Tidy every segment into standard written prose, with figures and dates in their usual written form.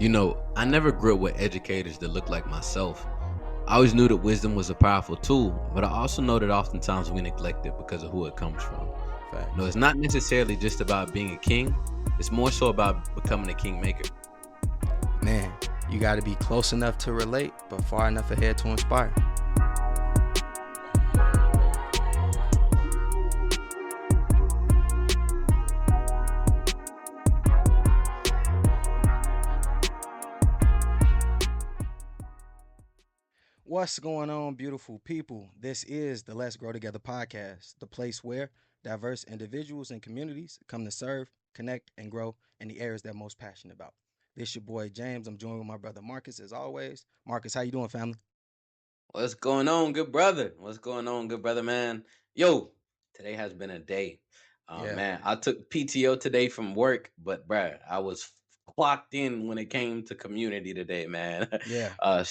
I never grew up with educators that looked like myself. I always knew that wisdom was a powerful tool, but I also know that oftentimes we neglect it because of who it comes from. Facts. It's not necessarily just about being a king, it's more so about becoming a kingmaker. Man, you got to be close enough to relate, but far enough ahead to inspire. What's going on, beautiful people? This is the Let's Grow Together podcast, the place where diverse individuals and communities come to serve, connect, and grow in the areas they're most passionate about. This your boy James. I'm joined with my brother Marcus as always. Marcus, how you doing, family? What's going on, good brother? What's going on, good brother, man? Yo, today has been a day. Yeah, Man, I took PTO today from work, but bruh, I was clocked in when it came to community today, man. yeah.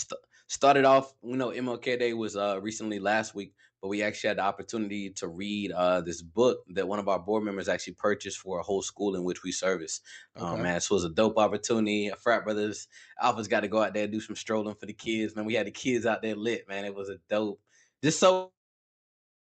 Started off, MLK Day was recently last week, but we actually had the opportunity to read this book that one of our board members actually purchased for a whole school in which we service. Okay. Man, this was a dope opportunity. Frat brothers Alpha's got to go out there and do some strolling for the kids, man. We had the kids out there lit, man. It was a dope, just so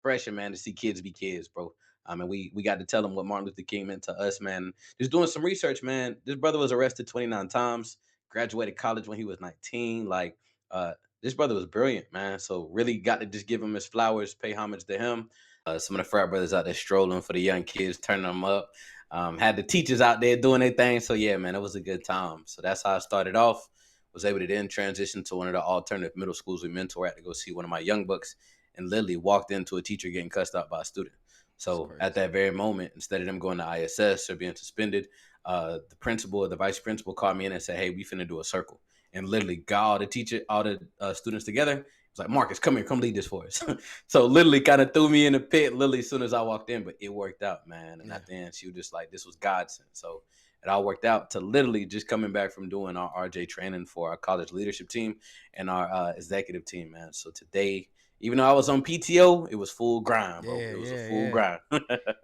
refreshing, man, to see kids be kids, bro. I mean, we got to tell them what Martin Luther King meant to us, man. Just doing some research, man. This brother was arrested 29 times, graduated college when he was 19. Like, uh, this brother was brilliant, man. So really got to just give him his flowers, pay homage to him. Some of the frat brothers out there strolling for the young kids, turning them up. Had the teachers out there doing their thing. So yeah, man, it was a good time. So that's how I started off. Was able to then transition to one of the alternative middle schools we mentor at to go see one of my young bucks, and literally walked into a teacher getting cussed out by a student. That's So at crazy. that very moment, instead of them going to ISS or being suspended, the principal or the vice principal called me in and said, "Hey, we finna do a circle," and literally got all the students together. It's like, "Marcus, come here, come lead this for us." So literally kind of threw me in the pit literally as soon as I walked in, but it worked out, man. And Yeah. at the end, she was just like, "This was godsend." So it all worked out to literally just coming back from doing our RJ training for our college leadership team and our executive team, man. So today, even though I was on PTO, it was full grind, bro. Yeah, It was a yeah, full yeah. grind.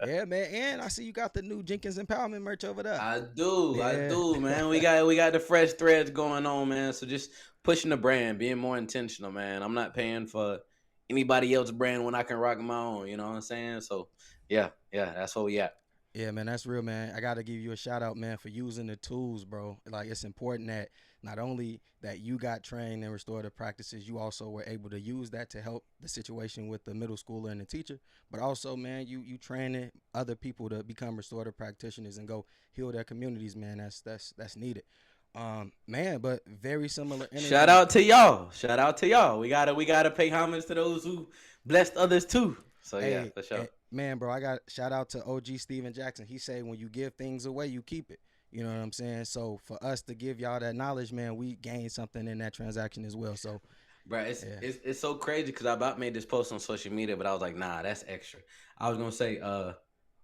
Yeah, man. And I see you got the new Jenkins Empowerment merch over there. I Yeah. do, man. We got the fresh threads going on, man. So just pushing the brand, being more intentional, man. I'm not paying for anybody else's brand when I can rock my own. You know what I'm saying? So yeah, that's where we at. Yeah, man, that's real, man. I gotta give you a shout out, man, for using the tools, bro. Like it's important that not only that you got trained in restorative practices, you also were able to use that to help the situation with the middle schooler and the teacher. But also, man, you training other people to become restorative practitioners and go heal their communities, man. That's needed. Man, but very similar Shout energy. out to y'all. Shout out to y'all. We gotta pay homage to those who blessed others too. So yeah, Hey, for sure. man, bro, I got shout out to OG Steven Jackson. He say when you give things away, you keep it. You know what I'm saying? So for us to give y'all that knowledge, man, we gain something in that transaction as well. So Bro, it's yeah, it's it's so crazy because I about made this post on social media, but I was like, nah, that's extra. I was gonna say,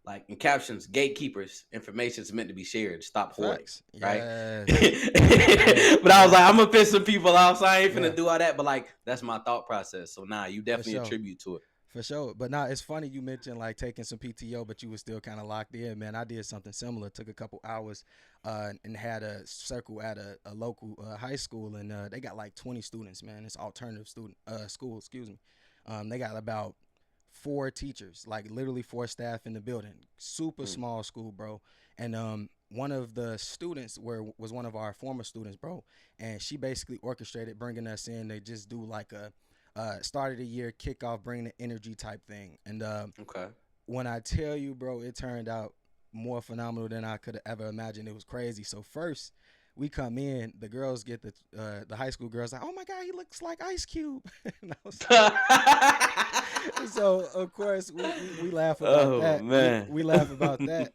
like in captions, gatekeepers, information is meant to be shared. Stop hoarding, facts. right? Yes. Yeah. But I was Yeah. like, I'm gonna piss some people off, so I ain't Yeah. finna do all that. But like, that's my thought process. So nah, you For definitely sure. attribute to it. For sure. But now it's funny you mentioned like taking some PTO, but you were still kind of locked in, man. I did something similar. Took a couple hours and had a circle at a local high school, and they got like 20 students, man. It's alternative student school, excuse me. They got about four teachers, like literally four staff in the building. Super Mm. small school, bro. And one of the students was one of our former students, bro. And she basically orchestrated bringing us in. They just do like a start of the year kickoff, bring the energy type thing. And Okay. when I tell you, bro, it turned out more phenomenal than I could have ever imagined. It was crazy. So first, we come in, the girls get the high school girls like, oh my god, he looks like Ice Cube. And I was like, so of course we laugh about Oh that. We man. we laugh about that.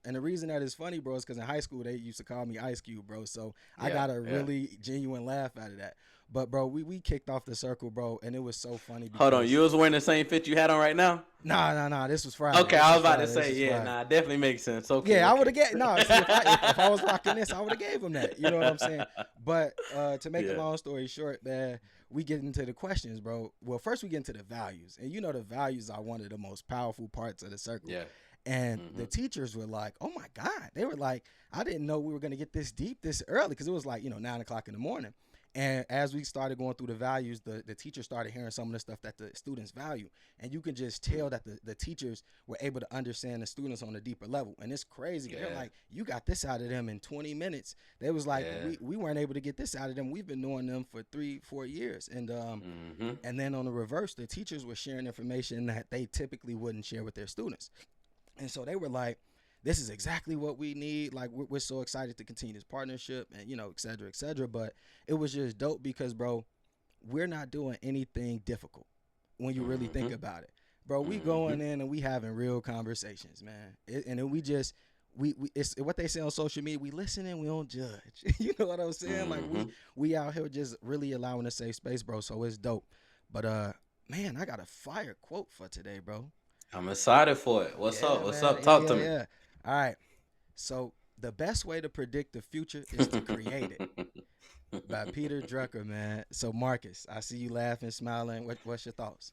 And the reason that is funny, bro, is because in high school they used to call me Ice Cube, bro. So I Yeah, got a yeah. really genuine laugh out of that. But bro, we kicked off the circle, bro, and it was so funny Hold on, because you was wearing the same fit you had on right now? nah. This was Friday. Okay, This I was was about to Friday. This say, was yeah, Friday. nah, definitely makes sense. Okay, Yeah, I would okay. have get no. See, if I was rocking this, I would have gave him that. You know what I'm saying? But to make a Yeah. long story short, man, we get into the questions, bro. Well, first we get into the values, and you know the values are one of the most powerful parts of the circle. Yeah. And the Mm-hmm. teachers were like, "Oh my God!" They were like, "I didn't know we were gonna get this deep this early," because it was like 9 o'clock in the morning. And as we started going through the values, the teachers started hearing some of the stuff that the students value, and you can just tell that the teachers were able to understand the students on a deeper level. And it's crazy. They're Yeah. like, "You got this out of them in 20 minutes." They was like, Yeah. "We weren't able to get this out of them. We've been knowing them for 3-4 years." Mm-hmm. And then on the reverse, the teachers were sharing information that they typically wouldn't share with their students. And so they were like, "This is exactly what we need. Like, we're so excited to continue this partnership, and et cetera, et cetera." But it was just dope because, bro, we're not doing anything difficult when you really think Mm-hmm. about it, bro. We Mm-hmm. going in and we having real conversations, man. And then we just we it's what they say on social media. We listen and we don't judge. You know what I'm saying? Like Mm-hmm. we out here just really allowing a safe space, bro. So it's dope. But man, I got a fire quote for today, bro. I'm excited for it. What's up? Yeah, What's man. up? Yeah, Talk yeah, to me. yeah. All right. So the best way to predict the future is to create it, by Peter Drucker, man. So Marcus, I see you laughing, smiling. What's your thoughts?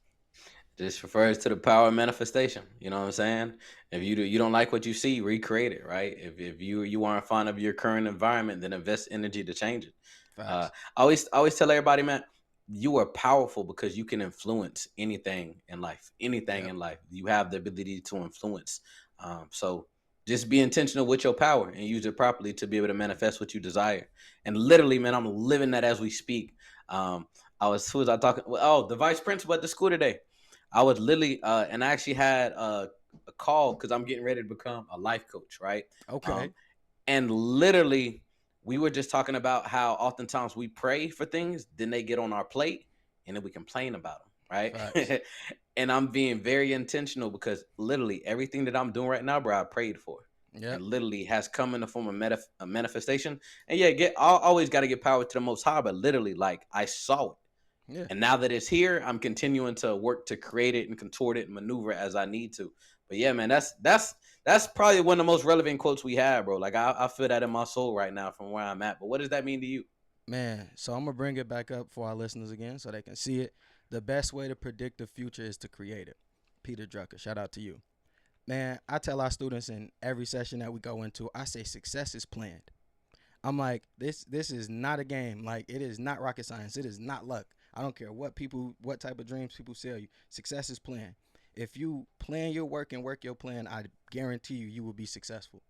Just refers to the power of manifestation. You know what I'm saying? If you don't like what you see, recreate it, right? If you aren't fond of your current environment, then invest energy to change it. Uh, Facts. I always tell everybody, man, you are powerful because you can influence anything in life. Anything Yep. in life, you have the ability to influence. So just be intentional with your power and use it properly to be able to manifest what you desire. And literally, man, I'm living that as we speak. Um, who was I talking? Well, oh, the vice principal at the school today. I was literally, and I actually had a call because I'm getting ready to become a life coach, right? Okay. Um, and literally, we were just talking about how oftentimes we pray for things, then they get on our plate, and then we complain about them, Facts. right? And I'm being very intentional because literally everything that I'm doing right now, bro, I prayed for, and Yep. literally has come in the form of a manifestation. And yeah, always got to get power to the Most High, but literally, like I saw it. Yeah. And now that it's here, I'm continuing to work to create it and contort it and maneuver as I need to. But yeah, man, that's probably one of the most relevant quotes we have, bro. Like I feel that in my soul right now from where I'm at. But what does that mean to you? Man, so I'm gonna bring it back up for our listeners again so they can see it. The best way to predict the future is to create it. Peter Drucker, shout out to you. Man, I tell our students in every session that we go into, I say success is planned. I'm like, this is not a game. Like, it is not rocket science. It is not luck. I don't care what type of dreams people sell you. Success is planned. If you plan your work and work your plan, I guarantee you will be successful,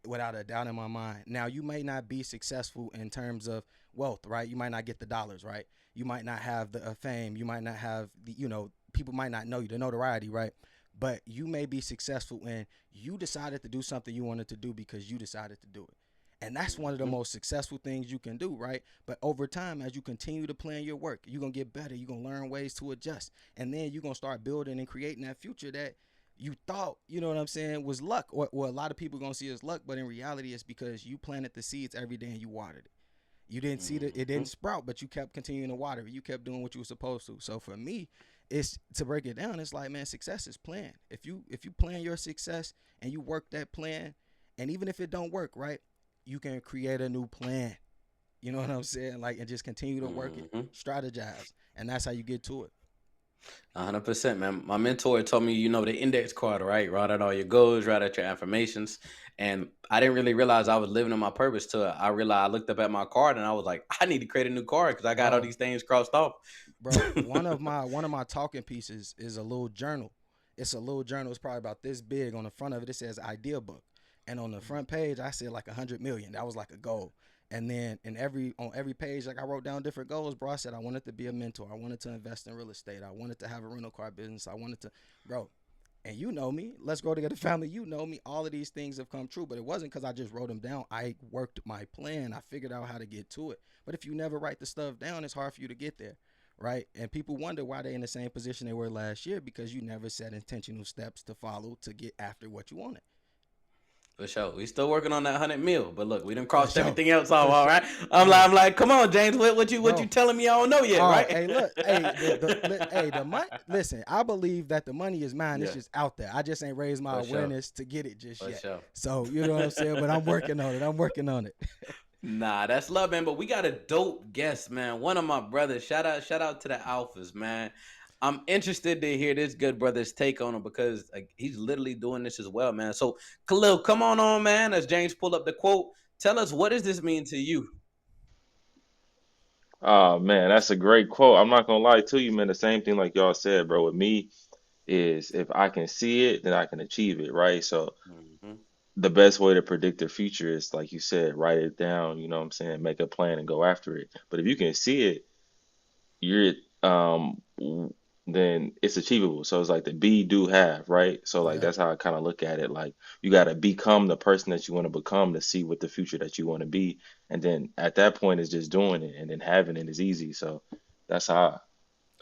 without a doubt in my mind. Now, you may not be successful in terms of wealth, right? You might not get the dollars, right? You might not have the fame. You might not have people might not know you, the notoriety, right? But you may be successful when you decided to do something you wanted to do because you decided to do it. And that's one of the Mm-hmm. most successful things you can do, right? But over time, as you continue to plan your work, you're going to get better. You're going to learn ways to adjust. And then you're going to start building and creating that future that you thought, you know what I'm saying, was luck. Or a lot of people going to see as luck. But in reality, it's because you planted the seeds every day and you watered it. You didn't see that it Mm-hmm. didn't sprout, but you kept continuing to water it. You kept doing what you were supposed to. So for me, it's to break it down. It's like, man, success is planned. If you plan your success and you work that plan, and even if it don't work, right, you can create a new plan. You know what I'm saying? Like, and just continue to work it, Mm-hmm. strategize, and that's how you get to it. 100%, man. My mentor told me, the index card, right? Write out all your goals, write out your affirmations. And I didn't really realize I was living in my purpose till I realized I looked up at my card and I was like, I need to create a new card because I got all Bro, these things crossed off. bro, one of my talking pieces is a little journal. It's a little journal. It's probably about this big. On the front of it, it says idea book, and on the front page, I said like 100 million. That was like a goal. And then on every page, like I wrote down different goals, bro. I said I wanted to be a mentor. I wanted to invest in real estate. I wanted to have a rental car business. I wanted to, bro. And you know me. Let's grow together, family. You know me. All of these things have come true, but it wasn't because I just wrote them down. I worked my plan. I figured out how to get to it. But if you never write the stuff down, it's hard for you to get there, right? And people wonder why they're in the same position they were last year because you never set intentional steps to follow to get after what you wanted. For sure. We still working on that 100 mil, but look, we done For crossed sure. everything else off, For all sure. right? Hey, I'm like, come on, James, what you bro. telling me I don't know yet, All right. right? Hey, look. Hey, the money. Listen, I believe that the money is mine. It's Yeah, just out there. I just ain't raised my for sure. awareness to get it just For yet. sure. So you know what I'm saying. But I'm working on it. I'm working on it. Nah, that's love, man. But we got a dope guest, man. One of my brothers. Shout out to the Alphas, man. I'm interested to hear this good brother's take on him because he's literally doing this as well, man. So, Kahlil, come on, man. As James pull up the quote, tell us what does this mean to you? Oh man, that's a great quote. I'm not gonna lie to you, man. The same thing like y'all said, bro. With me is if I can see it, then I can achieve it, right? So Hmm. the best way to predict the future is like you said, write it down, you know what I'm saying? Make a plan and go after it. But if you can see it, you're then it's achievable. So it's like the be do have, right? So like Yep, that's how I kind of look at it. Like you got to become the person that you want to become to see what the future that you want to be, and then at that point it's just doing it, and then having it is easy. So that's how.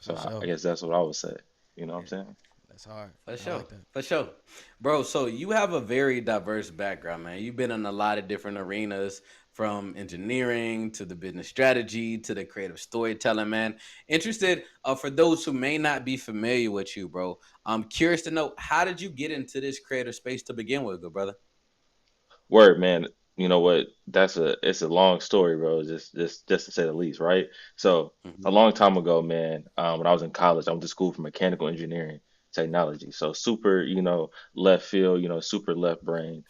for I sure. guess that's what I would say. You know what I'm Yeah, saying? that's hard. For I sure. like that. For sure. Bro, so you have a very diverse background, man. You've been in a lot of different arenas from engineering to the business strategy to the creative storytelling, man. Interested for those who may not be familiar with you, bro. I'm curious to know how did you get into this creative space to begin with, good brother? Word, man. You know what? It's a long story, bro. Just to say the least, right? So Hmm. a long time ago, man, when I was in college, I went to school for mechanical engineering technology. So super, left field, super left brain.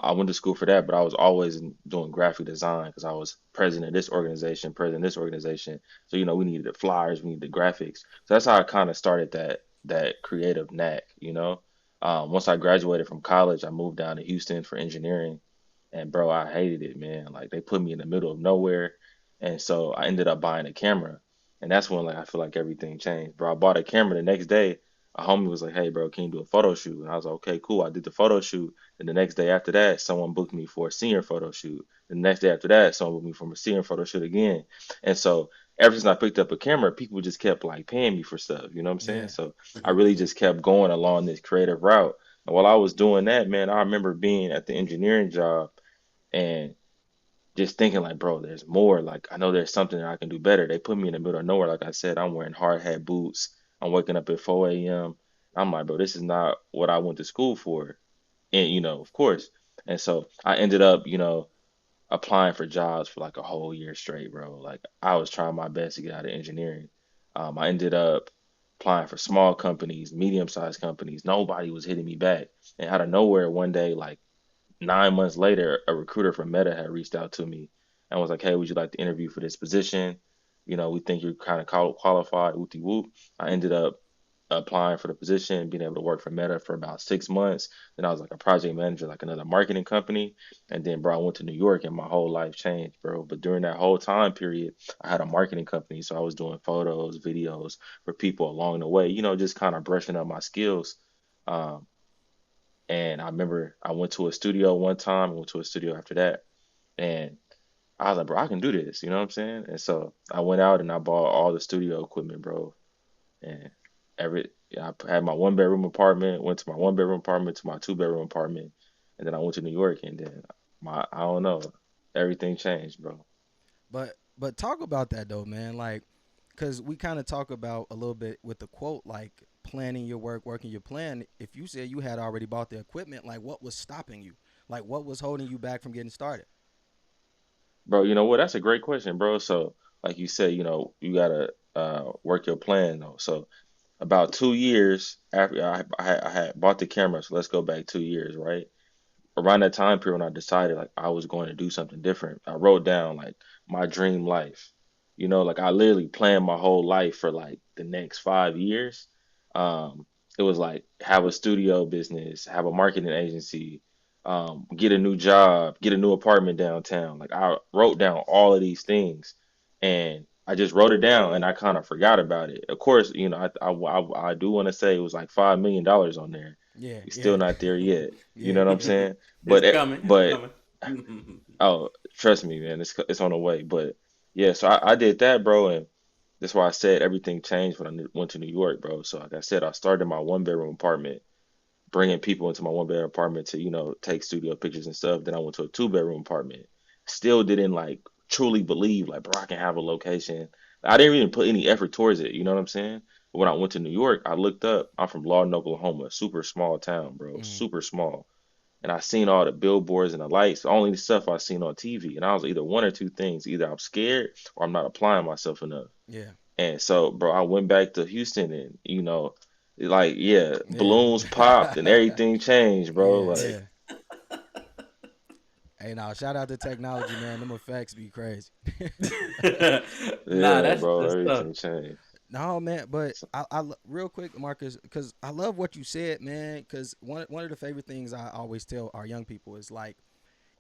I went to school for that, but I was always doing graphic design because I was president of this organization, president of this organization. So we needed the flyers, we needed the graphics. So that's how I kind of started that creative knack. Once I graduated from college, I moved down to Houston for engineering and bro, I hated it, man. Like they put me in the middle of nowhere. And so I ended up buying a camera. And that's when like I feel like everything changed. Bro, I bought a camera the next day. A homie was like, "Hey, bro, can you do a photo shoot?" And I was like, "Okay, cool." I did the photo shoot. And the next day after that, someone booked me for a senior photo shoot. The next day after that, someone booked me for a senior photo shoot again. And so ever since I picked up a camera, people just kept like paying me for stuff. You know what I'm saying? Yeah, So I really just kept going along this creative route. And while I was doing that, man, I remember being at the engineering job and just thinking like, bro, there's more. Like I know there's something that I can do better. They put me in the middle of nowhere. Like I said, I'm wearing hard hat boots. I'm waking up at 4 a.m. I'm like, bro, this is not what I went to school for. And of course. And so I ended up, applying for jobs for like a whole year straight, bro. Like I was trying my best to get out of engineering. I ended up applying for small companies, medium-sized companies. Nobody was hitting me back. And out of nowhere, one day, like 9 months later, a recruiter from Meta had reached out to me and was like, "Hey, would you like to interview for this position? We think you're kind of qualified." Whoopty whoop. I ended up applying for the position, being able to work for Meta for about 6 months. Then I was like a project manager, like another marketing company. And then, bro, I went to New York and my whole life changed, bro. But during that whole time period, I had a marketing company. So I was doing photos, videos for people along the way, just kind of brushing up my skills. Um, and I remember I went to a studio one time, I went to a studio after that, and I was like, bro, I can do this, you know what I'm saying? And so I went out and I bought all the studio equipment, bro. And yeah, I had my one bedroom apartment, went to my one bedroom apartment to my two-bedroom apartment, and then I went to New York, and then I don't know, everything changed, bro. but talk about that though, man. Like, cause we kind of talk about a little bit with the quote, like planning your work, working your plan. If you said you had already bought the equipment, like what was stopping you? Like what was holding you back from getting started? Bro, you know what? That's a great question, bro. So, like you said, you gotta work your plan though. So about 2 years after I had bought the camera, so let's go back 2 years, right? Around that time period when I decided like I was going to do something different, I wrote down like my dream life. Like I literally planned my whole life for like the next 5 years. It was like have a studio business, have a marketing agency, get a new job, get a new apartment downtown. Like I wrote down all of these things, and I just wrote it down, and I kind of forgot about it. Of course, I do want to say it was like $5 million on there. Yeah, We're still yeah, not there yet. You know yeah. what I'm saying? It's But coming. It's but coming. oh, trust me, man, it's on the way. But yeah, so I did that, bro, and that's why I said everything changed when I went to New York, bro. So like I said, I started my one bedroom apartment, bringing people into my one bedroom apartment to take studio pictures and stuff. Then I went to a two-bedroom apartment. Still didn't like truly believe like, bro, I can have a location. I didn't even put any effort towards it. You know what I'm saying? But when I went to New York, I looked up. I'm from Lawton, Oklahoma, super small town, bro, Mm, super small. And I seen all the billboards and the lights, only the stuff I seen on TV. And I was either one or two things. Either I'm scared or I'm not applying myself enough. yeah, And so, bro, I went back to Houston and, like, yeah, Yeah. balloons popped and everything changed, bro. Yeah, Like, yeah. Hey, now shout out to technology, man. Them effects be crazy. Nah, yeah, that's bro, good stuff. everything changed. No, man, but So, real quick, Marcus, because I love what you said, man. Because one of the favorite things I always tell our young people is like,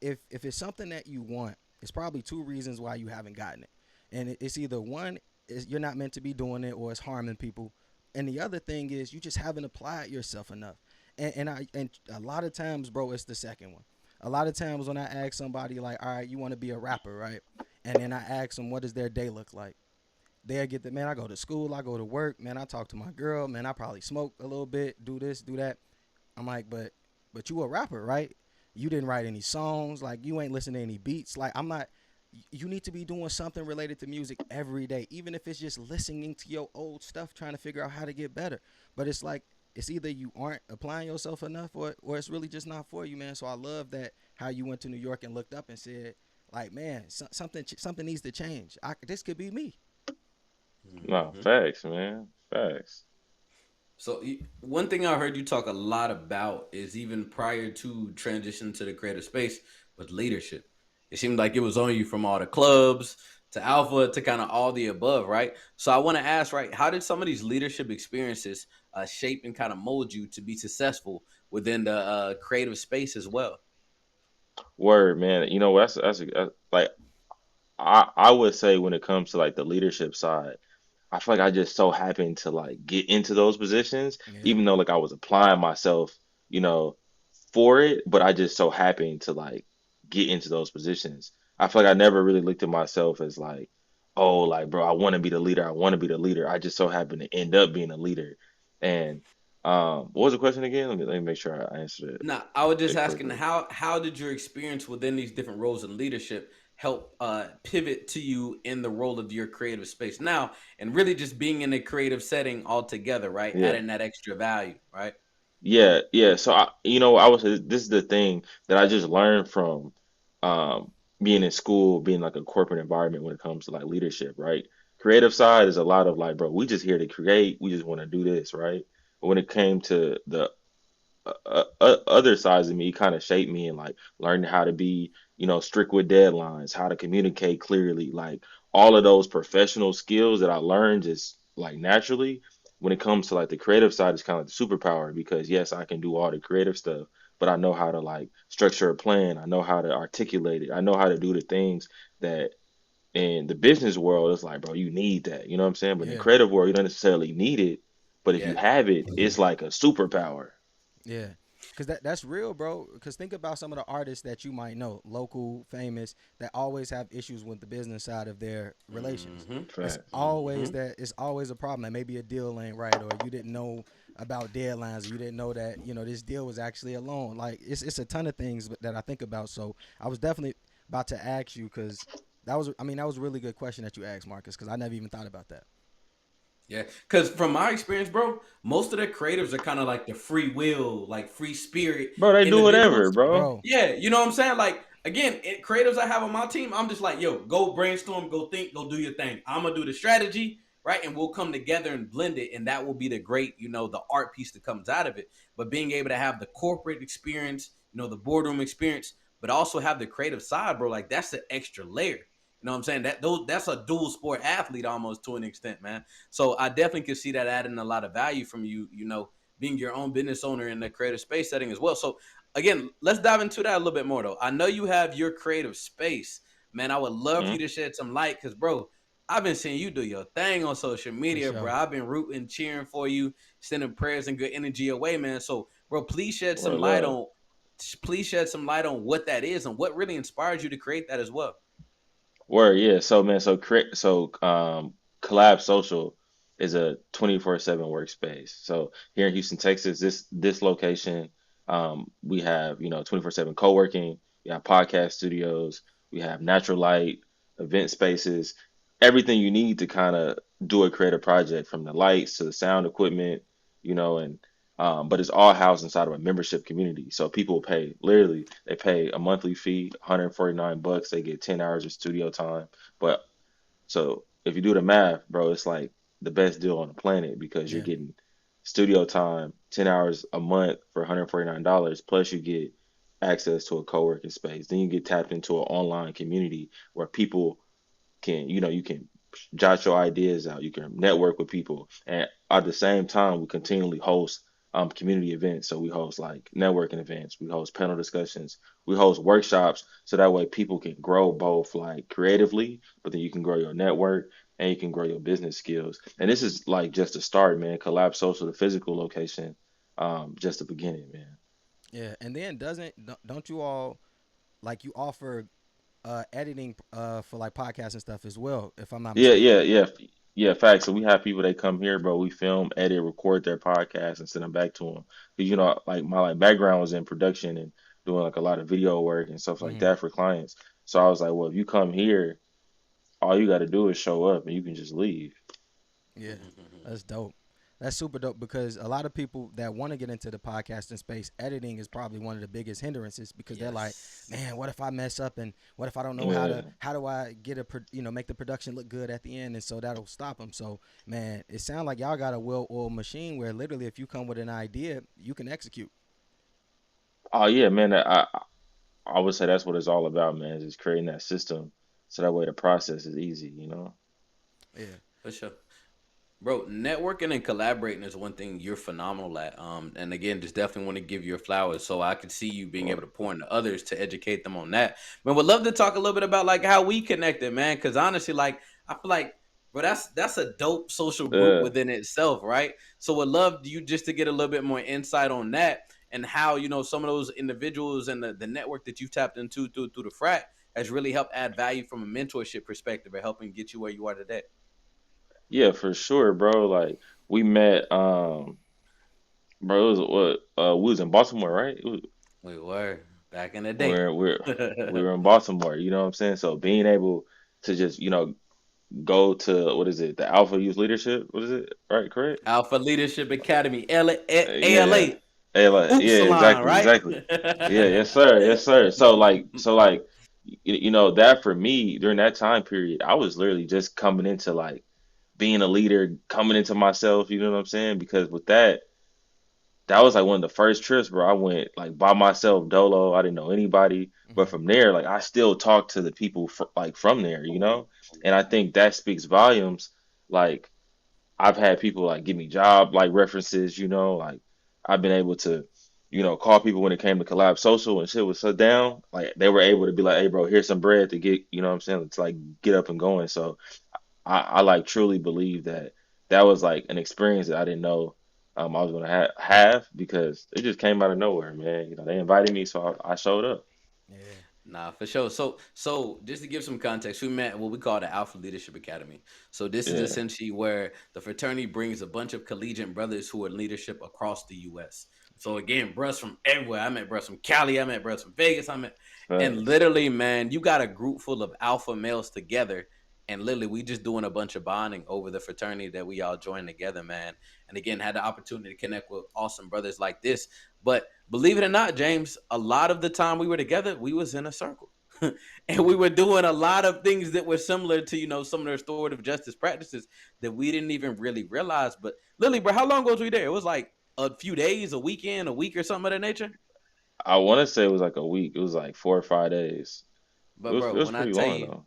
if it's something that you want, it's probably two reasons why you haven't gotten it, and it's either one is you're not meant to be doing it, or it's harming people, and the other thing is you just haven't applied yourself enough. And a lot of times, bro, it's the second one. A lot of times when I ask somebody like, all right, you want to be a rapper, right? And then I ask them, what does their day look like? They'll get the man. I go to school, I go to work, man. I talk to my girl, man. I probably smoke a little bit, do this, do that. I'm like, but you a rapper, right? You didn't write any songs, like you ain't listening to any beats. Like I'm not. You need to be doing something related to music every day, even if it's just listening to your old stuff, trying to figure out how to get better. But it's like it's either you aren't applying yourself enough, or it's really just not for you, man. So I love that how you went to New York and looked up and said, like, man, something needs to change. This could be me. no, Mhm. facts, man. Facts. So one thing I heard you talk a lot about is even prior to transition to the creative space was leadership. It seemed like it was on you from all the clubs to alpha to kind of all the above, right? So I want to ask, right, how did some of these leadership experiences shape and kind of mold you to be successful within the creative space as well? Word, man. Like I would say when it comes to like the leadership side, I feel like I just so happened to like get into those positions, Yeah, even though like I was applying myself, you know, for it, but I just so happened to like get into those positions. I feel like I never really looked at myself as like, oh, like bro, I want to be the leader. I want to be the leader. I just so happened to end up being a leader. And what was the question again? Let me make sure I answered Now, I was just it asking correctly. how did your experience within these different roles in leadership help pivot to you in the role of your creative space now, and really just being in a creative setting altogether, right? Yeah. Adding that extra value, right? Yeah, yeah. So I was this is the thing that I just learned from um being in school, being like a corporate environment when it comes to like leadership, right? Creative side is a lot of like, bro, we just here to create, we just want to do this, right? But when it came to the other sides of me kind of shaped me and like learning how to be, strict with deadlines, how to communicate clearly, like all of those professional skills that I learned just like naturally. When it comes to like the creative side, it's kind of like the superpower because yes, I can do all the creative stuff, but I know how to like structure a plan. I know how to articulate it. I know how to do the things that in the business world, it's like, bro, you need that. You know what I'm saying? But in the yeah, creative world, you don't necessarily need it. But if you Yeah. have it, it's like a superpower. yeah. Cause that's real, bro. Cause think about some of the artists that you might know, local, famous, that always have issues with the business side of their relations. Mm-hmm. It's Facts. always Mm-hmm. that. It's always a problem. That maybe a deal ain't right, or you didn't know about deadlines, or you didn't know that this deal was actually a loan. Like it's a ton of things that I think about. So I was definitely about to ask you, cause that was a really good question that you asked, Marcus, cause I never even thought about that. Yeah, because from my experience, bro, most of the creatives are kind of like the free will, like free spirit Bro, they do whatever, individuals. bro. Bro, Yeah, you know what I'm saying? Like, again, creatives I have on my team, I'm just like, yo, go brainstorm, go think, go do your thing. I'm gonna do the strategy, right? And we'll come together and blend it, and that will be the great, the art piece that comes out of it. But being able to have the corporate experience, the boardroom experience, but also have the creative side, bro, like that's the extra layer. You know what I'm saying? That's a dual sport athlete almost to an extent, man. So I definitely could see that adding a lot of value from you, being your own business owner in the creative space setting as well. So again, let's dive into that a little bit more though. I know you have your creative space, man. I would love for you Hmm. to shed some light because, bro, I've been seeing you do your thing on social for media, bro. sure. I've been rooting, cheering for you, sending prayers and good energy away, man. So, bro, Or love. please shed some light on what that is and what really inspired you to create that as well. Word, yeah. So man, Collab Social is a 24/7 workspace. So here in Houston, Texas, this location, we have, 24/7 co-working, we have podcast studios, we have natural light, event spaces, everything you need to kind of do a creative project from the lights to the sound equipment, and but it's all housed inside of a membership community. So people pay literally they pay a monthly fee, $149. They get 10 hours of studio time. But so if you do the math, bro, it's like the best deal on the planet because you're Yeah. getting studio time, 10 hours a month for $149, plus you get access to a co-working space. Then you get tapped into an online community where people can, you can jot your ideas out, you can network with people, and at the same time we continually host community events. So we host like networking events, we host panel discussions, we host workshops, so that way people can grow both like creatively, but then you can grow your network and you can grow your business skills. And this is like just the start, man. Collab Social, the physical location, just the beginning, man. Yeah. And then don't you all like you offer editing for like podcasts and stuff as well, if I'm not Yeah, yeah, mistaken. yeah, yeah. Facts. So we have people that come here, bro. We film, edit, record their podcast, and send them back to them. Because like my like background was in production and doing like a lot of video work and stuff like Hmm. that for clients. So I was like, well, if you come here, all you got to do is show up, and you can just leave. Yeah, that's dope. That's super dope because a lot of people that want to get into the podcasting space, editing is probably one of the biggest hindrances because they're like, Yes. man, what if I mess up and what if I don't know Yeah, how do I get make the production look good at the end, and so that'll stop them. So man, it sounds like y'all got a well-oiled machine where literally if you come with an idea, you can execute. oh yeah, man. I would say that's what it's all about, man. Is just creating that system so that way the process is easy. Yeah. For sure. Bro, networking and collaborating is one thing you're phenomenal at. And again, just definitely want to give your flowers. So I could see you being able Well, to pour into others to educate them on that. But would love to talk a little bit about like how we connected, man. Because honestly, like I feel like, bro, that's a dope social group yeah, within itself, right? So would love you just to get a little bit more insight on that and how some of those individuals and the network that you've tapped into through the frat has really helped add value from a mentorship perspective or helping get you where you are today. yeah, for sure, bro. Like we met, bro. It was what? We was in Baltimore, right? We were back in the day. We're we're we were in Baltimore, you know what I'm saying? So being able to just, go to what is it, the Alpha Youth Leadership, what is it? Right, correct? Alpha Leadership Academy, Yeah. ALA, Yeah, Upsilon, exactly, right? exactly. Yeah, yes, sir, yes, sir. So like, that for me during that time period, I was literally just coming into like being a leader, coming into myself, you know what I'm saying? Because with that was like one of the first trips, bro. I went like by myself, dolo. I didn't know anybody, but Hmm. from there, like I still talked to the people like from there. And I think that speaks volumes. Like I've had people like give me job like references, like I've been able to, call people when it came to collab social and shit was shut down. Like they were able to be like, hey, bro, here's some bread to get, you know what I'm saying? To like get up and going. So I like truly believe that that was like an experience that I didn't know I was gonna have because it just came out of nowhere, man. They invited me, so I showed up. Yeah. Nah, for sure. So just to give some context, we met what we call the Alpha Leadership Academy. So this is Yeah, essentially where the fraternity brings a bunch of collegiate brothers who are in leadership across the U.S. So again, bros from everywhere. I met bros from Cali. I met bros from Vegas. And facts. literally, man, you got a group full of alpha males together, and literally, we just doing a bunch of bonding over the fraternity that we all joined together, man. And again, had the opportunity to connect with awesome brothers like this. But believe it or not, James, a lot of the time we were together, we was in a circle. And we Hmm. were doing a lot of things that were similar to, some of the restorative justice practices that we didn't even really realize. But Lily, bro, how long ago was we there? It was like a few days, a weekend, a week or something of that nature. I want to say it was like a week. It was like 4 or 5 days. It But was it bro, was when I pretty tell long you, though.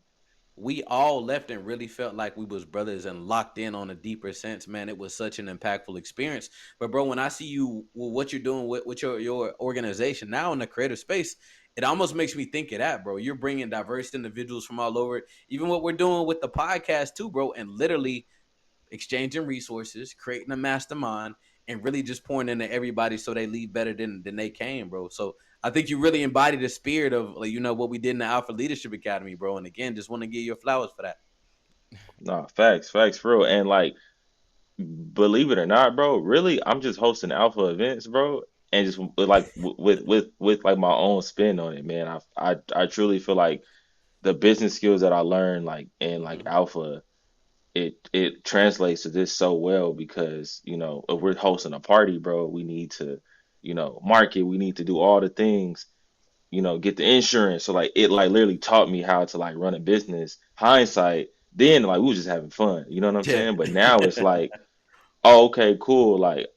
we all left and really felt like we was brothers and locked in on a deeper sense, man. It was such an impactful experience. But bro, when I see you, what you're doing with your organization now in the creative space, it almost makes me think of that, bro. You're bringing diverse individuals from all over, even what we're doing with the podcast too, bro, and literally exchanging resources, creating a mastermind, and really just pouring into everybody so they leave better than they came, bro. So I think you really embody the spirit of like, what we did in the Alpha Leadership Academy, bro. And again, just want to give you flowers for that. Nah, facts for real. And like, believe it or not, bro, really, I'm just hosting alpha events, bro, and just like with like my own spin on it, man. I truly feel like the business skills that I learned like in like Mm-hmm. alpha, it translates to this so well because if we're hosting a party, bro, we need to market, we need to do all the things, get the insurance. So like it like literally taught me how to like run a business. Hindsight, then like we was just having fun, you know what I'm Yeah. saying? But now it's like, oh, okay, cool. Like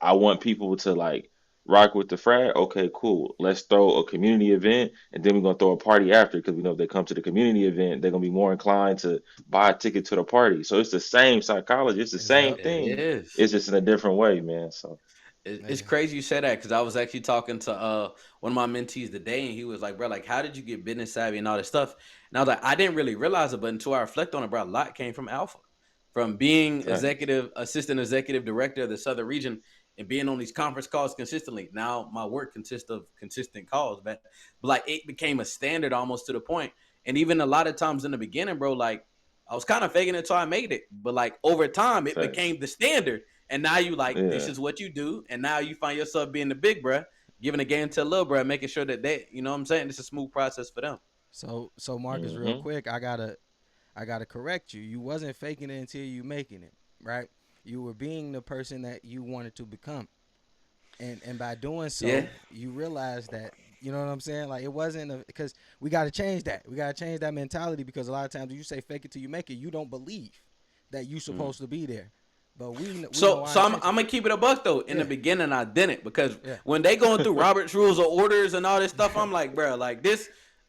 I want people to like rock with the frat. Okay, cool. Let's throw a community event, and then we're gonna throw a party after because we know if they come to the community event, they're gonna be more inclined to buy a ticket to the party. So it's the same psychology. It's the Is same up. It thing. is. It's just in a different way, man. So It's Yeah. crazy you said that because I was actually talking to one of my mentees today, and he was like, "Bro, like, how did you get business savvy and all this stuff?" And I was like, "I didn't really realize it, but until I reflect on it, bro, a lot came from Alpha, from being facts. assistant executive director of the Southern region, and being on these conference calls consistently. Now my work consists of consistent calls, but like it became a standard almost to the point, and even a lot of times in the beginning, bro, like I was kind of faking it until I made it, but like over time, it Facts. became the standard." And now you like this Yeah. is what you do, and now you find yourself being the big bruh, giving the game to a little bruh, making sure that they, you know what I'm saying, it's a smooth process for them. So Marcus, real Hmm. quick, I gotta correct you. You wasn't faking it until you making it, right? You were being the person that you wanted to become, and by doing Yeah. so, you realize that you know what I'm saying. Like it wasn't because we got to change that. We got to change that mentality because a lot of times when you say fake it till you make it, you don't believe that you Mm. supposed to be there. But we know So, our so I'm intentions. gonna keep it a buck though. In the Yeah, beginning, I didn't because yeah. when they going through Robert's rules of orders and all this stuff, I'm like, bro, like this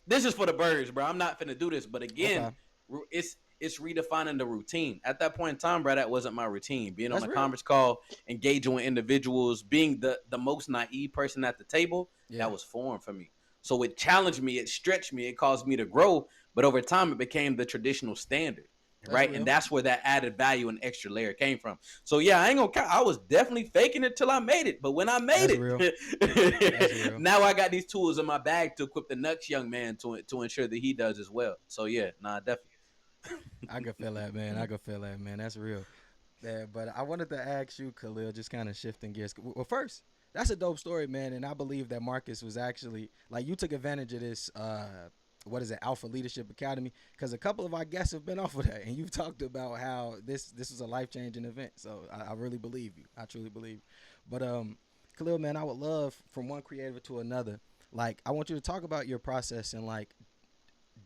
is for the birds, bro. I'm not finna do this. But again, Okay, it's redefining the routine. At that point in time, bro, that wasn't my routine. Being on that's a real. conference call, engaging with individuals, being the most naive person at the table, Yeah, that was foreign for me. So it challenged me, it stretched me, it caused me to grow. But over time, it became the traditional standard, that's right? And real. that's where that added value and extra layer came from. So yeah, I ain't gonna count. I was definitely faking it till I made it. But when I That's made real. That's it, real. now I got these tools in my bag to equip the next young man to ensure that he does as well. So yeah, nah, definitely. I could feel that, man. I could feel that, man. That's real. Yeah, but I wanted to ask you, Kahlil, just kind of shifting gears. Well, first, that's a dope story, man, and I believe that Marcus was actually like you took advantage of this. What is it, Alpha Leadership Academy? Because a couple of our guests have been off of that, and you've talked about how this is a life changing event. So I really believe you. I truly believe you. But Kahlil, man, I would love from one creator to another. Like, I want you to talk about your process and like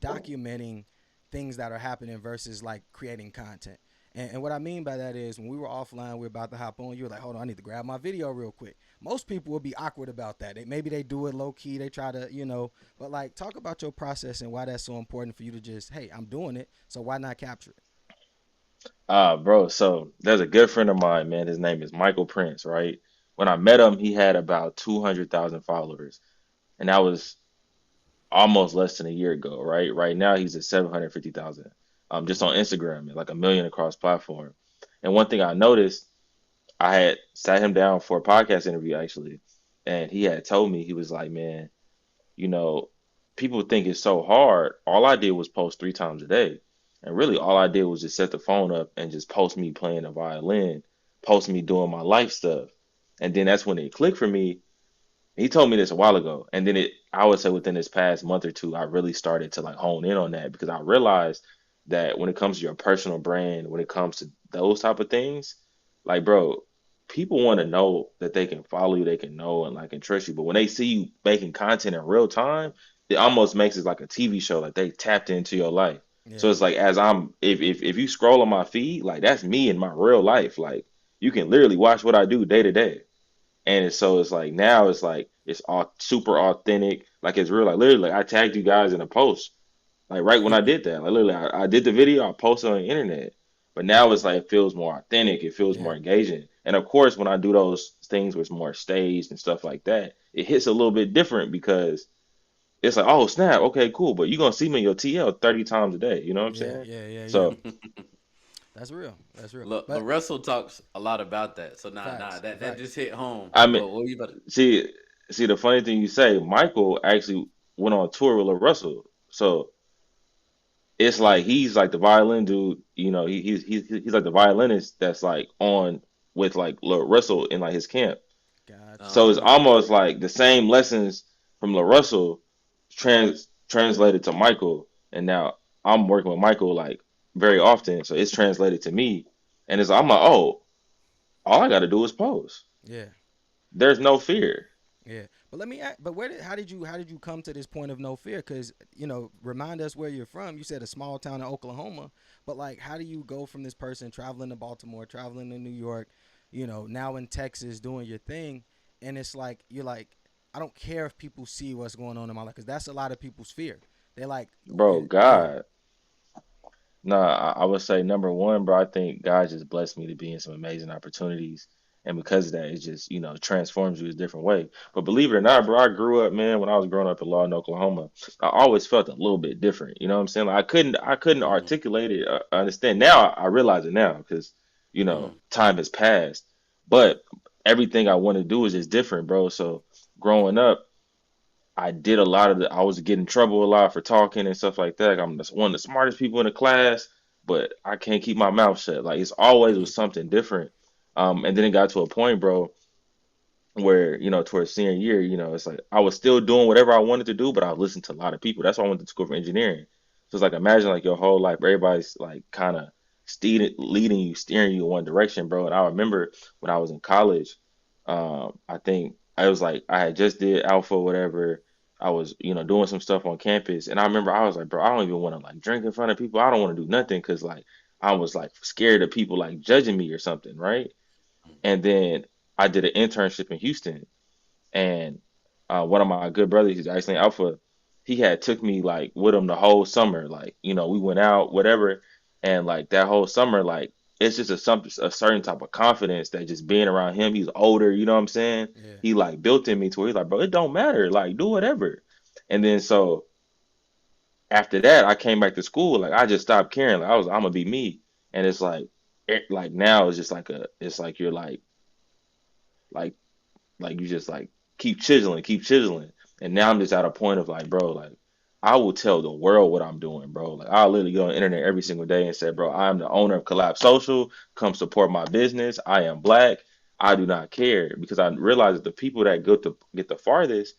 documenting things that are happening versus like creating content. And what I mean by that is when we were offline, we are about to hop on. You were like, hold on, I need to grab my video real quick. Most people would be awkward about that. Maybe they do it low key. They try to, but like talk about your process and why that's so important for you to just, hey, I'm doing it. So why not capture it? Bro, so there's a good friend of mine, man. His name is Michael Prince, right? When I met him, he had about 200,000 followers, and that was almost less than a year ago, right? Right now, he's at 750,000, just on Mm-hmm. Instagram, and like a million across platform. And one thing I noticed, I had sat him down for a podcast interview actually, and he had told me he was like, man, you know, people think it's so hard. All I did was post 3 times a day. And really all I did was just set the phone up and just post me playing the violin, post me doing my life stuff. And then that's when it clicked for me. He told me this a while ago. And then I would say within this past month or two, I really started to like hone in on that because I realized that when it comes to your personal brand, when it comes to those type of things, like, bro, people want to know that they can follow you, they can know and like and trust you. But when they see you making content in real time, it almost makes it like a TV show, like they tapped into your life. So Yeah, it's like as I'm if you scroll on my feed, like that's me in my real life. Like you can literally watch what I do day to day. And so it's like now it's like it's all super authentic, like it's real. Like literally, like I tagged you guys in a post, like right when I did that. Like literally, I did the video, I posted on the internet. But now it's like it feels more authentic, it feels yeah, more engaging. And of course, when I do those things with more staged and stuff like that, it hits a little bit different because it's like, oh snap, okay, cool. But you're gonna see me in your TL 30 times a day. You know what I'm yeah, saying? yeah, yeah, yeah. So That's real. That's real. Look, But Russell talks a lot about that. So nah, facts, that facts. just hit home. I mean, What you about to? see, see, the funny thing you say, Michael actually went on tour with Russell. So it's Yeah. like he's like the violin dude, he's like the violinist that's like on with like Lil Russell in like his camp. Got you. So it's Oh, almost like the same lessons from Lil Russell translated to Michael, and now I'm working with Michael like very often, so it's translated to me, and I'm like, oh, all I got to do is pose. Yeah. There's no fear. Yeah, but let me ask, but how did you come to this point of no fear? Because remind us where you're from. You said a small town in Oklahoma, but like, how do you go from this person traveling to Baltimore, traveling to New York, now in Texas doing your thing, and it's like you're like, I don't care if people see what's going on in my life, because that's a lot of people's fear. They're like, Bro, yeah, God. No, I would say number one, bro, I think God just blessed me to be in some amazing opportunities. And because of that, it just, transforms you a different way. But believe it or not, bro, I grew up, man, when I was growing up in Lawton, Oklahoma, I always felt a little bit different. You know what I'm saying? Like I couldn't Mm-hmm. articulate it, understand. Now I realize it now because, Mm-hmm. time has passed. But everything I want to do is just different, bro. So growing up, I did a lot of I was getting in trouble a lot for talking and stuff like that. Like, I'm just one of the smartest people in the class, but I can't keep my mouth shut. Like it's always was something different. And then it got to a point, bro, where, towards senior year, it's like I was still doing whatever I wanted to do, but I listened to a lot of people. That's why I went to school for engineering. So it's like imagine like your whole life, everybody's like kind of leading you, steering you in one direction, bro. And I remember when I was in college, I think I was like I had just did alpha, whatever. I was, doing some stuff on campus, and I remember I was like, bro, I don't even want to like drink in front of people. I don't want to do nothing because like I was like scared of people like judging me or something, right? And then I did an internship in Houston, and one of my good brothers, he's actually in Alpha, he had took me like with him the whole summer. Like, we went out, whatever, and like that whole summer, like it's just a certain type of confidence that just being around him, he's older, you know what I'm saying? yeah, He like built in me to where he's like, bro, it don't matter, like do whatever. And then so after that, I came back to school, like I just stopped caring. Like I'm gonna be me, and it's like, like now it's just like it's like you're like like you just like keep chiseling. And now I'm just at a point of like, bro, like I will tell the world what I'm doing, bro. Like I'll literally go on the internet every single day and say, bro, I'm the owner of Collab Social. Come support my business. I am black. I do not care because I realize that the people that go to get the farthest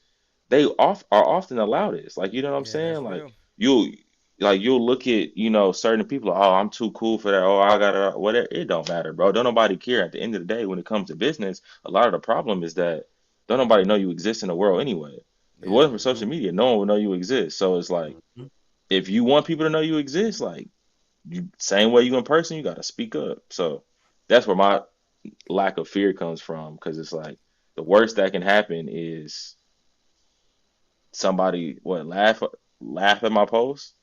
are often the loudest. Like, you know what I'm yeah, saying? that's Like real. you'll you'll look at, certain people, oh, I'm too cool for that. Oh, I gotta whatever. It don't matter, bro. Don't nobody care. At the end of the day, when it comes to business, a lot of the problem is that don't nobody know you exist in the world anyway. If it Yeah, wasn't for Mm-hmm. social media, no one would know you exist. So it's like Mm-hmm. if you want people to know you exist, like you same way you in person, you gotta speak up. So that's where my lack of fear comes from, because it's like the worst that can happen is somebody laugh at my post.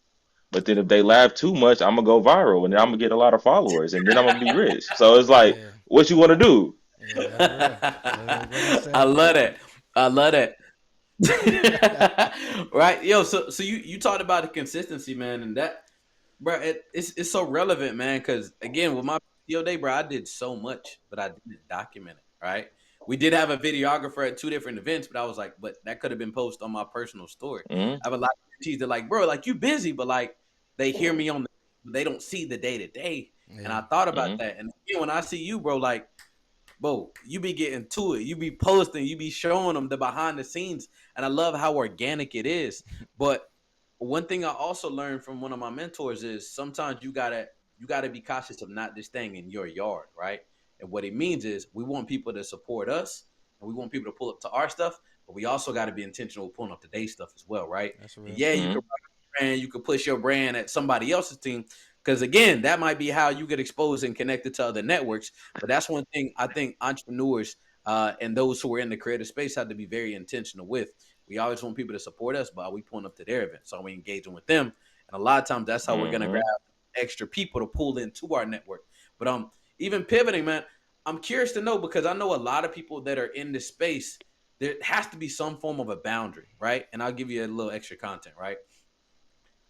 But then if they laugh too much, I'm gonna go viral and then I'm gonna get a lot of followers and then I'm gonna be rich. So it's like, yeah, what you want to do? yeah, that's real. What he I say? love that. I love that. Right, yo. So you talked about the consistency, man, and that, bro, it's so relevant, man. Because again, with my PTO day, bro, I did so much, but I didn't document it. Right, we did have a videographer at two different events, but I was like, but that could have been posted on my personal story. Hmm. I have a lot of teas that like, bro, like you busy, but like they hear me on the, they don't see the day to day. And Yeah, I thought about Hmm. that, and again, when I see you, bro, like bro, you be getting to it. You be posting, you be showing them the behind the scenes. And I love how organic it is. But one thing I also learned from one of my mentors is sometimes you gotta be cautious of not just staying in your yard, right? And what it means is we want people to support us and we want people to pull up to our stuff, but we also got to be intentional with pulling up to their stuff as well, right? that's And real. yeah, you can Hmm. rock your brand, you can push your brand at somebody else's team. Because again, that might be how you get exposed and connected to other networks. But that's one thing I think entrepreneurs and those who are in the creative space have to be very intentional with. We always want people to support us, but are we pulling up to their events? So are we engaging with them? And a lot of times that's how we're gonna grab Hmm. extra people to pull into our network. But even pivoting, man, I'm curious to know because I know a lot of people that are in this space. There has to be some form of a boundary, right? And I'll give you a little extra content, right?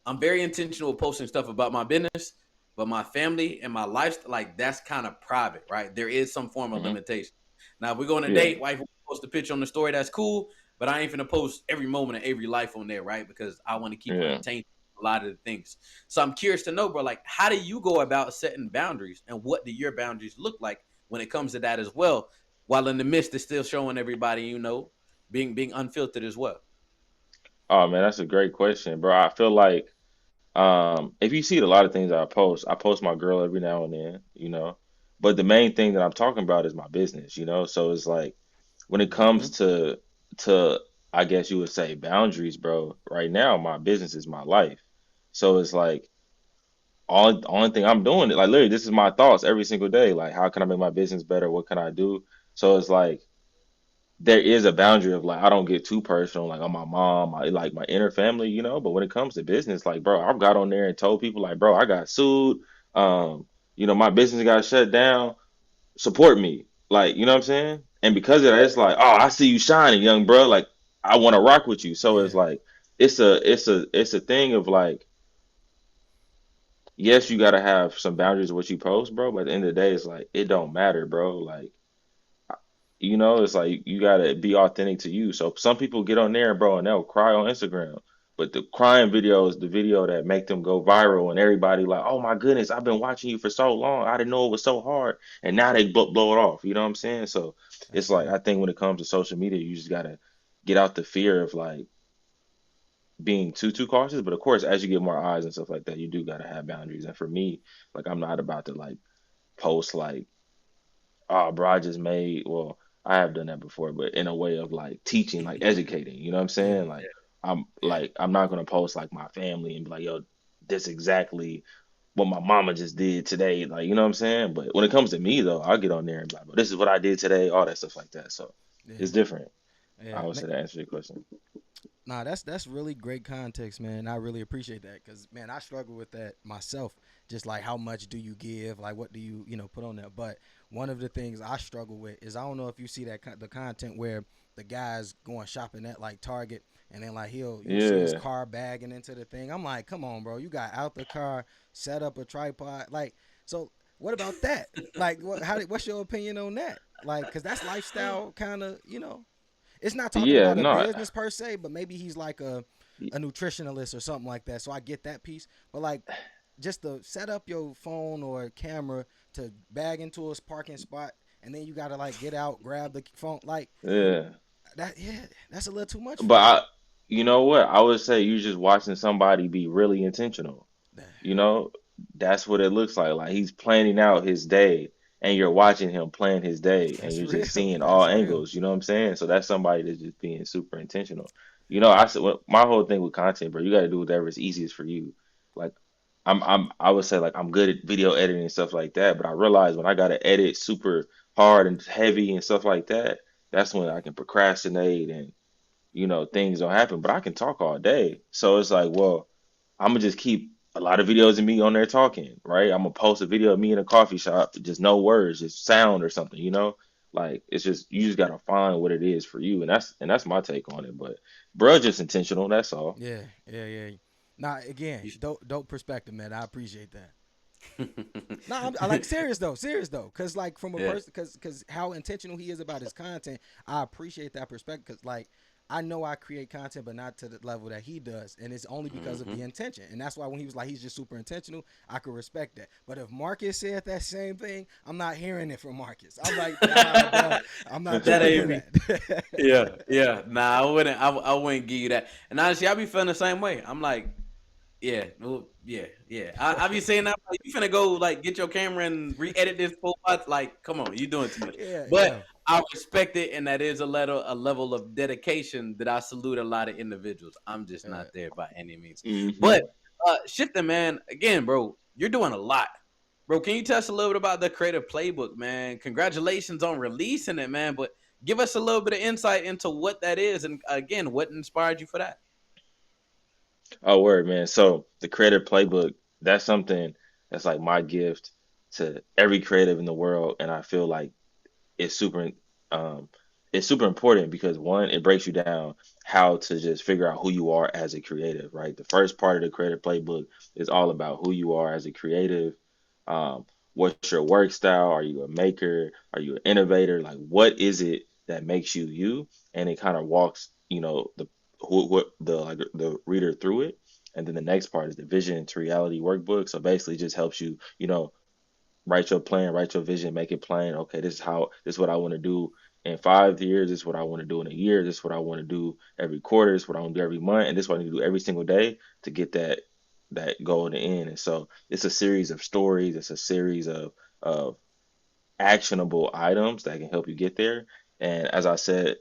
I'm very intentional with posting stuff about my business, but my family and my lifestyle, like that's kind of private, right? There is some form of Hmm. limitation. Now, if we're going on a Yeah. date, wife will post a picture on the story, that's cool, but I ain't gonna post every moment of every life on there, right? Because I want to keep Yeah. untainted a lot of the things. So I'm curious to know, bro, like how do you go about setting boundaries and what do your boundaries look like when it comes to that as well? While in the midst of still showing everybody, being unfiltered as well. Oh man, that's a great question, bro. I feel like if you see a lot of things I post my girl every now and then, but the main thing that I'm talking about is my business. So it's like when it comes Mm-hmm. to to, I guess you would say, boundaries, bro. Right now, my business is my life. So it's like only thing I'm doing, like literally, this is my thoughts every single day. Like, how can I make my business better? What can I do? So it's like there is a boundary of like I don't get too personal, like on my mom, like my inner family, But when it comes to business, like bro, I've got on there and told people like, bro, I got sued. Um, my business got shut down. Support me, like you know what I'm saying. And because of that, it's like, oh, I see you shining, young bro. Like I want to rock with you. So it's Yeah, like it's a thing of like, yes, you gotta have some boundaries of what you post, bro. But at the end of the day, it's like it don't matter, bro. Like it's like you gotta be authentic to you. So some people get on there, bro, and they'll cry on Instagram. But the crying video is the video that make them go viral, and everybody like, oh my goodness, I've been watching you for so long. I didn't know it was so hard, and now they blow it off. You know what I'm saying? So that's it's like true. I think when it comes to social media, you just gotta get out the fear of like being too cautious. But of course, as you get more eyes and stuff like that, you do gotta have boundaries. And for me, like I'm not about to like post like, oh, bro, I just made, well, I have done that before, but in a way of like teaching, like educating, you know what I'm Yeah, saying? Yeah. I'm not gonna post like my family and be like, yo, this exactly what my mama just did today, like, you know what I'm saying? But when it comes to me though, I'll get on there and be like, bro, this is what I did today, all that stuff like that. So yeah, it's different. I yeah. would say to answer your question. Nah, that's really great context, man. I really appreciate that because, man, I struggle with that myself. Just like how much do you give? Like what do you put on there? But one of the things I struggle with is I don't know if you see that the content where the guy's going shopping at like Target and then like you'll see his Yeah. car bagging into the thing. I'm like, come on, bro, you got out the car, set up a tripod, like so. What about that? Like, what's your opinion on that? Like, cause that's lifestyle kind of, it's not talking Yeah, about a no. business per se, but maybe he's like a nutritionalist or something like that. So I get that piece. But like just to set up your phone or camera to bag into a parking spot and then you gotta like get out, grab the phone, like Yeah. that. Yeah, that's a little too much for But me. you know what? I would say you're just watching somebody be really intentional. You know, that's what it looks like. Like he's planning out his day, and you're watching him plan his day, and That's you're just real. seeing all That's real. angles. You know what I'm saying? So that's somebody that's just being super intentional. I said my whole thing with content, bro. You got to do whatever is easiest for you. Like I would say like I'm good at video editing and stuff like that, but I realize when I got to edit super hard and heavy and stuff like that, that's when I can procrastinate and things don't happen. But I can talk all day, so it's like, well. I'm gonna just keep a lot of videos of me on there talking, right? I'm gonna post a video of me in a coffee shop, just no words, just sound or something. Like it's just you just gotta find what it is for you, and that's my take on it. But bruh, just intentional, that's all. Yeah, yeah, yeah. Nah, again, You dope perspective, man. I appreciate that. should- No, I like serious though, cause like from a yeah. person, cause how intentional he is about his content, I appreciate that perspective. Cause like I know I create content, but not to the level that he does, and it's only because of Hmm. the intention. And that's why when he was like he's just super intentional, I could respect that. But if Marcus said that same thing, I'm not hearing it from Marcus. I'm like, nah, bro, I'm not That trying to hear ain't me. that. Yeah, yeah. Nah, I wouldn't. I wouldn't give you that. And honestly, I be feeling the same way. I'm like, yeah, well, yeah, yeah. I be saying that like, you finna go like get your camera and re-edit this full part. Like, come on, you doing too much. Yeah, But yeah, I respect it, and that is a level of dedication that I salute a lot of individuals. I'm just uh, not there by any means. Hmm. But shifting, man, again, bro, you're doing a lot. Bro, can you tell us a little bit about the Creative Playbook, man? Congratulations on releasing it, man. But give us a little bit of insight into what that is, and again, what inspired you for that. Oh, word, man. So the creative playbook, that's something that's like my gift to every creative in the world, and I feel like it's um it's super important because one, it breaks you down how to just figure out who you are as a creative, right? The first part of the creative playbook is all about who you are as a creative. Um, what's your work style? Are you a maker? Are you an innovator? Like what is it that makes you you? And it kind of walks, the reader through it. And then the next part is the vision to reality workbook. So basically just helps you, write your plan, write your vision, make it plain. Okay, this is what I want to do in 5 years. This is what I want to do in a year. This is what I want to do every quarter. This is what I want to do every month, and this is what I need to do every single day to get that goal in the end. And so it's a series of stories. It's a series of actionable items that can help you get there. And as I said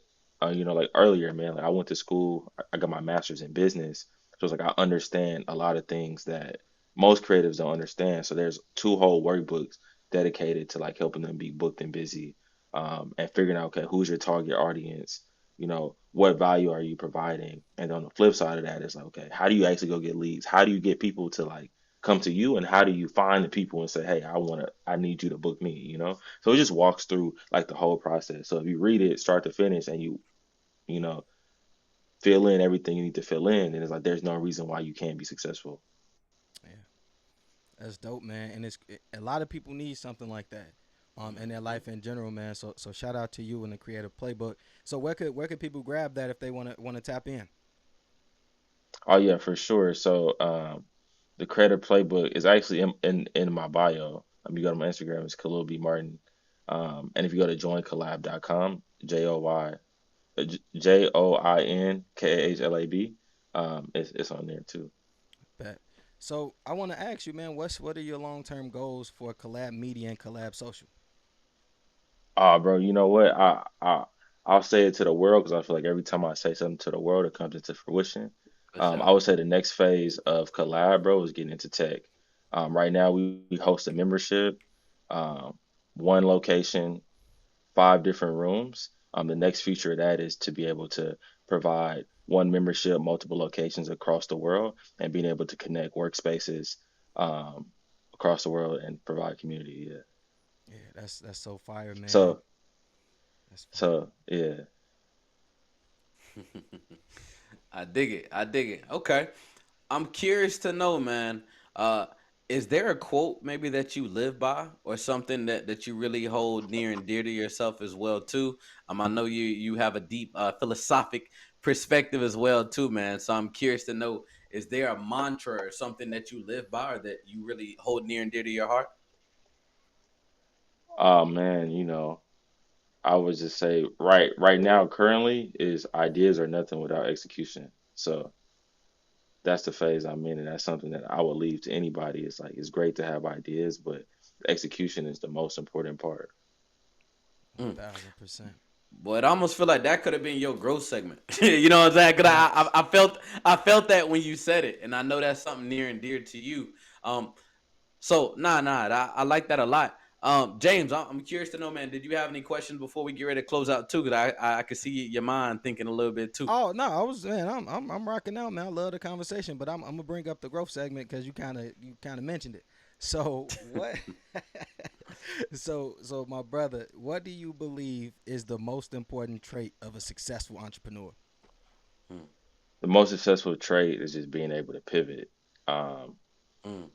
like earlier, man, like I went to school, I got my master's in business. So it's like I understand a lot of things that most creatives don't understand. So there's two whole workbooks dedicated to like helping them be booked and busy, and figuring out, okay, who's your target audience? What value are you providing? And on the flip side of that is like, okay, how do you actually go get leads? How do you get people to like come to you, and how do you find the people and say, hey, I need you to book me? So it just walks through like the whole process. So if you read it start to finish and you know, fill in everything you need to fill in, and it's like there's no reason why you can't be successful. Yeah, that's dope, man. And a lot of people need something like that, in their Mhm. life in general, man. So shout out to you and the Creative Playbook. So where could people grab that if they want to tap in? Oh yeah, for sure. So the Creative Playbook is actually in my bio. You go to my Instagram, it's Kahlil B Martin. And if you go to joincollab.com, JOINKAHLAB, it's on there too. Bet. So I want to ask you, man, what are your long term goals for Collab Media and Collab Social? Ah, bro, you know what? I'll say it to the world because I feel like every time I say something to the world, it comes into fruition. For sure. I would say the next phase of Collab, bro, is getting into tech. Right now, we host a membership, um, one location, five different rooms. The next feature of that is to be able to provide one membership, multiple locations across the world, and being able to connect workspaces um, across the world and provide community. Yeah. Yeah, that's so fire, man. So, That's fire. so yeah. I dig it. I dig it. Okay. I'm curious to know, man. Uh, is there a quote maybe that you live by, or something that you really hold near and dear to yourself as well too? I know you have a deep philosophic perspective as well too, man. So I'm curious to know, is there a mantra or something that you live by, or that you really hold near and dear to your heart? Oh man, I would just say right now currently is ideas are nothing without execution. So that's the phase I'm in, and that's something that I would leave to anybody. It's like it's great to have ideas, but execution is the most important part. Mm. 1,000%. Boy, it almost feel like that could have been your growth segment. You know what I'm saying? Cause Facts. I felt that when you said it, and I know that's something near and dear to you. Um, So I like that a lot. James, I'm curious to know, man. Did you have any questions before we get ready to close out too? Because I could see your mind thinking a little bit too. Oh no, I was man. I'm rocking out, man. I love the conversation, but I'm gonna bring up the growth segment because you kind of mentioned it. So what? So my brother, what do you believe is the most important trait of a successful entrepreneur? Mm, The most successful trait is just being able to pivot. Um, mm.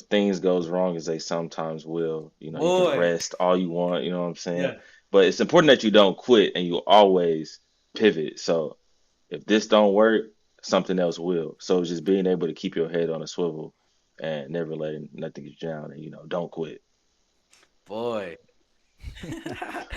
things goes wrong as they sometimes will. You can Boy, rest all you want, you know what I'm saying? yeah. But it's important that you don't quit and you always pivot. So if this don't work, something else will. So it's just being able to keep your head on a swivel and never letting nothing get you down, and don't quit. Boy.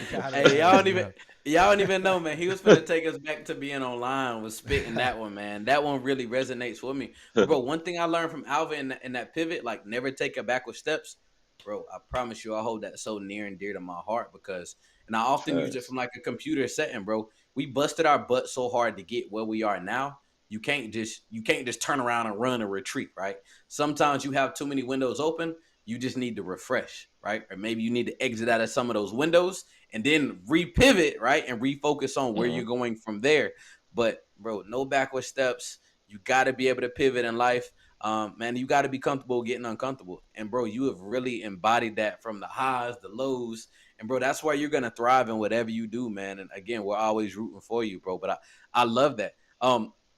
Got it, Hey, man. That's real. y'all don't even know, man. He was finna take us back to being online with spitting that one, man. That one really resonates with me. But bro, one thing I learned from Alva in that pivot, like never take a backward steps, bro. I promise you, I hold that so near and dear to my heart because, and I often use it Facts. from like a computer setting, bro. We busted our butt so hard to get where we are now. You can't just turn around and run and retreat, right? Sometimes you have too many windows open. You just need to refresh, right? Or maybe you need to exit out of some of those windows and then repivot, right? And refocus on where Hmm. you're going from there. But bro, no backward steps. You got to be able to pivot in life. Man, you got to be comfortable getting uncomfortable. And bro, you have really embodied that from the highs, the lows. And bro, that's why you're gonna thrive in whatever you do, man. And again, we're always rooting for you, bro. But I love that.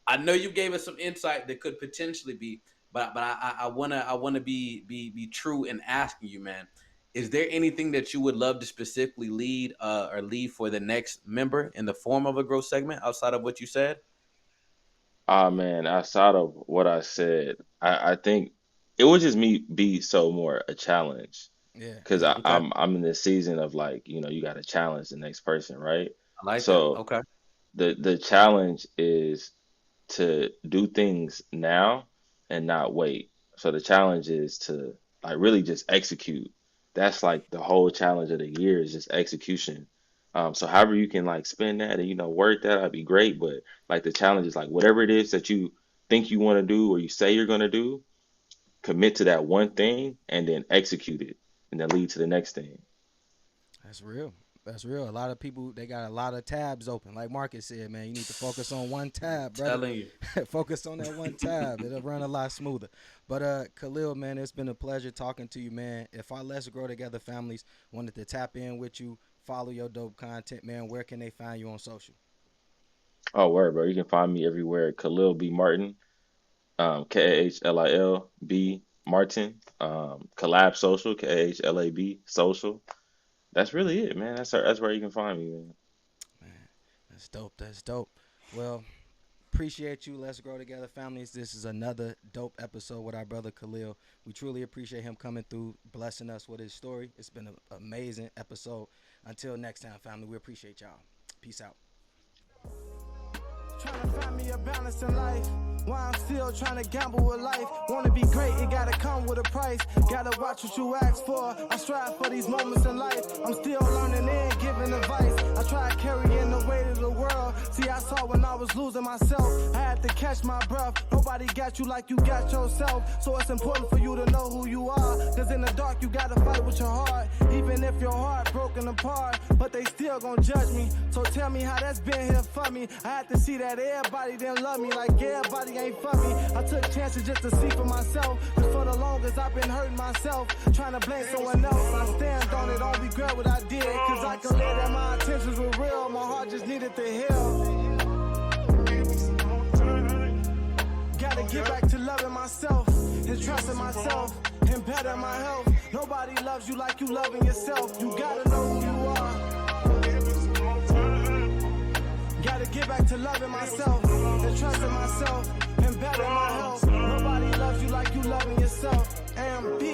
I know you gave us some insight that could potentially be, but I wanna be true in asking you, man, is there anything that you would love to specifically lead or leave for the next member in the form of a growth segment outside of what you said? Ah man, outside of what I said, I think it would just me be so more a challenge Yeah, because yeah. Okay, I'm in this season of like, you got to challenge the next person, right? I like that. So Okay. the challenge is to do things now and not wait. So the challenge is to like really just execute. That's like the whole challenge of the year is just execution. So however you can like spend that and work that, that'd be great. But like the challenge is like whatever it is that you think you want to do or you say you're gonna do, commit to that one thing and then execute it and then lead to the next thing. That's real. That's real. A lot of people, they got a lot of tabs open. Like Marcus said, man, you need to focus on one tab, brother. Telling you. Focus on that one tab. It'll run a lot smoother. But Kahlil, man, it's been a pleasure talking to you, man. If our Let's Grow Together families wanted to tap in with you, follow your dope content, man, where can they find you on social? Oh, word, bro. You can find me everywhere. Kahlil B. Martin, Kahlil B. Martin, Kahlab Social, Kahlab Social. That's really it, man. That's where you can find me, man. Man, that's dope. That's dope. Well, appreciate you. Let's Grow Together families. This is another dope episode with our brother Kahlil. We truly appreciate him coming through, blessing us with his story. It's been an amazing episode. Until next time, family, we appreciate y'all. Peace out. Trying to find me a balance in life. Why I'm still trying to gamble with life. Wanna be great, it gotta come with a price. Gotta watch what you ask for. I strive for these moments in life. I'm still learning and giving advice. I try carrying the weight of the world. See, I saw when I was losing myself. I had to catch my breath. Nobody got you like you got yourself. So it's important for you to know who you are. Cause in the dark you gotta fight with your heart. Even if your heart broken apart. But they still gon' judge me. So tell me how that's been here for me. I had to see that everybody didn't love me. Like everybody ain't for me. I took chances just to see for myself. Cause for the longest I've been hurting myself. Trying to blame someone else. I stand on it, don't regret what I did. Cause I can live that my intentions were real. My heart just needed to heal. Gotta get back to loving myself and trusting myself and better my health. Nobody loves you like you loving yourself. You gotta know who you are. Gotta get back to loving myself and trusting myself and better my health. Nobody loves you like you loving yourself. And be